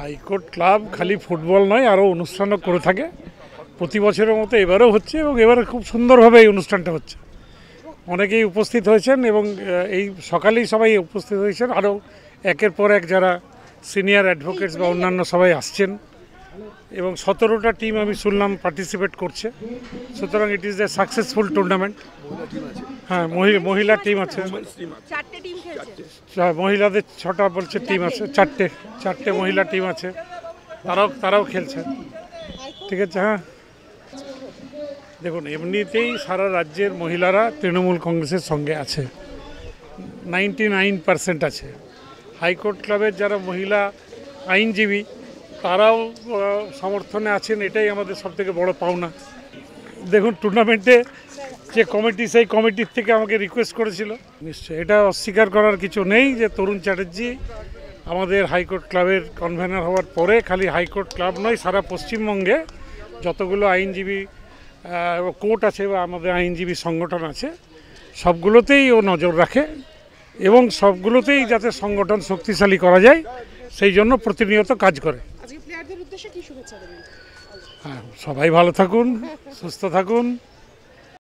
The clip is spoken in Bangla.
হাইকোর্ট ক্লাব খালি ফুটবল নয়, আরও অনুষ্ঠানও করে থাকে। প্রতি বছরের মতো এবারেও হচ্ছে এবং এবারে খুব সুন্দরভাবে এই অনুষ্ঠানটা হচ্ছে। অনেকেই উপস্থিত হয়েছেন এবং এই সকালেই সবাই উপস্থিত হয়েছেন। আরও একের পর এক যারা সিনিয়র অ্যাডভোকেটস বা অন্যান্য সবাই আসছেন এবং 17টা টিম আমি শুনলাম পার্টিসিপেট করছে। সুতরাং it is a successful tournament. হ্যাঁ, মহিলা টিম আছে, মহিলাদের 6টা বলছে টিম আছে, চারটে মহিলা টিম আছে, তারাও খেলছে। ঠিক আছে। হ্যাঁ, দেখুন এমনিতেই সারা রাজ্যের মহিলারা তৃণমূল কংগ্রেসের সঙ্গে আছে, 99% আছে। হাইকোর্ট ক্লাবের যারা মহিলা আইনজীবী তারাও সমর্থনে আছেন, এটাই আমাদের সবথেকে বড় পাওনা। দেখুন টুর্নামেন্টে যে কমিটি, সেই কমিটির থেকে আমাকে রিকোয়েস্ট করেছিল। নিশ্চয়ই এটা অস্বীকার করার কিছু নেই যে তরুণ চ্যাটার্জি আমাদের হাইকোর্ট ক্লাবের কনভেনার হওয়ার পরে খালি হাইকোর্ট ক্লাব নয়, সারা পশ্চিমবঙ্গে যতগুলো আইনজীবী কোর্ট আছে বা আমাদের আইনজীবী সংগঠন আছে সবগুলোতেই ও নজর রাখে এবং সবগুলোতেই যাতে সংগঠন শক্তিশালী করা যায় সেই জন্য প্রতিনিয়ত কাজ করে। হ্যাঁ, সবাই ভালো থাকুন, সুস্থ থাকুন।